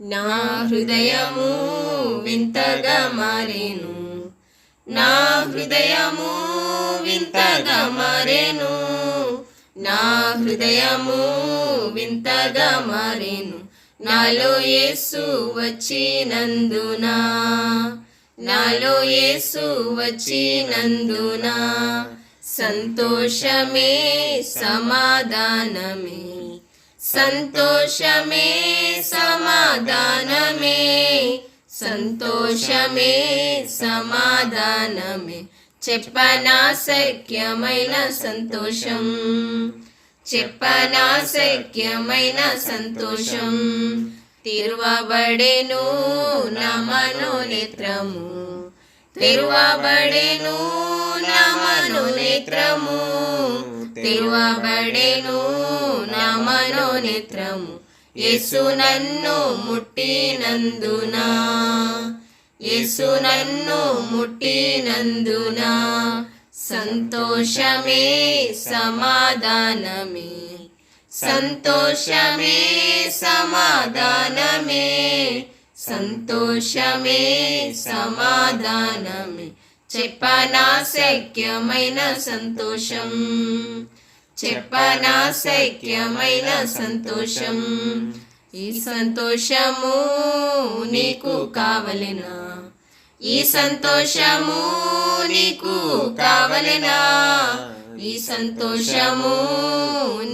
నా హృదయము వింతగా మారెను, నా హృదయము వింతగా మారెను, నా హృదయము వింతగా మారెను. నాలో యేసు వచ్చినందున, నాలో యేసు వచ్చినందున సంతోషమే సమాధానమే, సంతోషమే సమాధానమే, సంతోషమే సమాధానమే. చెప్పనా శక్యమైన సంతోషం, చెప్పనా శక్యమైన సంతోషం. తెరువబడెను నా మనోనేత్రము, తెరువబడెను నా మనోనేత్రము, తెరువబడెను నా మనోనేత్రము. యేసు నన్ను ముట్టినందున, యేసు నన్ను ముట్టినందున సంతోషమే సమాధానమే, సంతోషమే సమాధానమే, సంతోషమే సమాధానమే. చెప్పనా శక్యమైన సంతోషం, చెప్పనా శక్యమైన సంతోషం. ఈ సంతోషము నీకు కావలెనా, ఈ సంతోషము నీకు కావలెనా, ఈ సంతోషము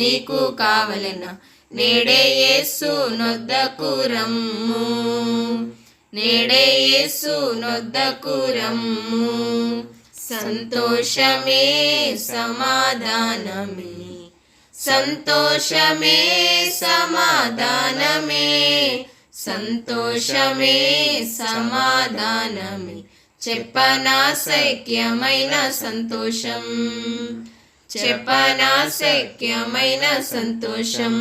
నీకు కావలెనా. నేడే యేసు నొద్దకు రమ్ము, నేడే యేసు నొద్దకు రమ్ము. సంతోషమే సమాధానమే, సంతోషమే సమాధానమే, సంతోషమే సమాధానమే. చెప్పనా శక్యమైన సంతోషం, చెప్పనా శక్యమైన సంతోషం.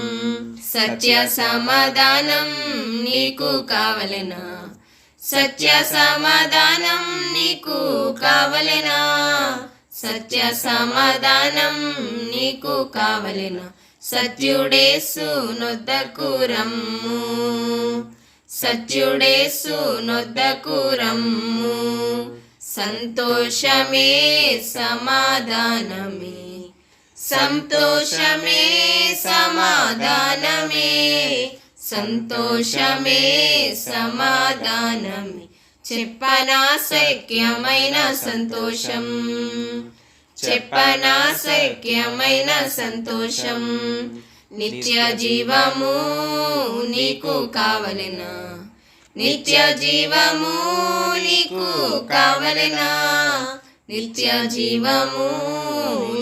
సత్య సమాధానం నీకు కావలెనా, సత్య సమాధానం నీకు కావలెనా, సత్య సమాధానం నీకు కావలెనా. సత్యుడేసు నొద్దకు రమ్ము, సత్యుడేసు నొద్దకు రమ్ము. సంతోషమే సమాధానమే, సంతోషమే సమాధానమే, సంతోషమే సమాధానమే. చెప్పనా శక్యమైన సంతోషం, చెప్పనా శక్యమైన సంతోషం. నిత్య జీవము నీకు కావలెనా, నిత్య జీవము నీకు కావలెనా, నిత్య జీవము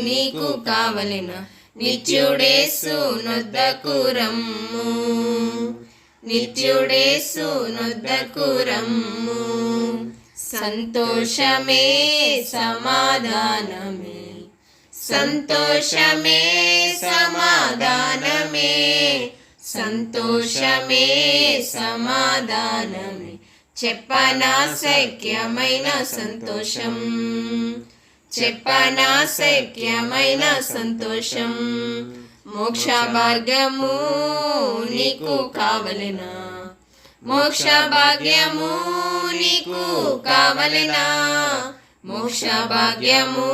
నీకు కావలెనా. నిత్యుడేసు నొద్దకు రమ్ము, నిత్యుడేసు నొద్దకు రమ్ము. సంతోషమే సమాధానమే, సంతోషమే సమాధానమే, సంతోషమే సమాధానమే. చెప్పనా శక్యమైన సంతోషం, చెప్పనా శక్యమైన సంతోషం. మోక్ష భాగ్యము నీకు కావలెనా, మోక్ష భాగ్యము నీకు కావలెనా, మోక్ష భాగ్యము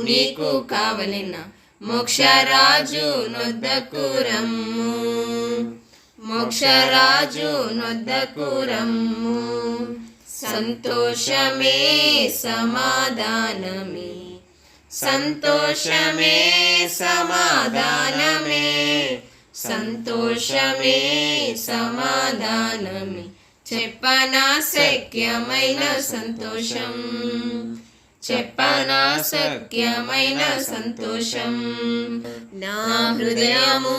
నీకు కావలెనా. మోక్షరాజు నొద్దకు రమ్ము, మోక్షరాజు నొద్దకు రమ్ము. సంతోషమే సమాధానమే, సంతోషమే సమాధానమే, సంతోషమే సమాధానమే. చెప్పనా శక్యమైన సంతోషం, చెప్పనా శక్యమైన సంతోషం. నా హృదయము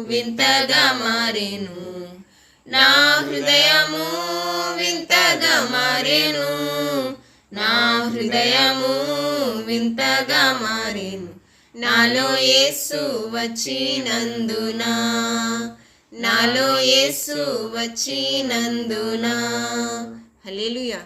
వింతగా మారెను, నా హృదయము వింతగా మారెను, నా హృదయము వింతగా మారెను. నాలో యేసు వచ్చినందున, నాలో యేసు వచ్చినందున. హల్లెలూయా.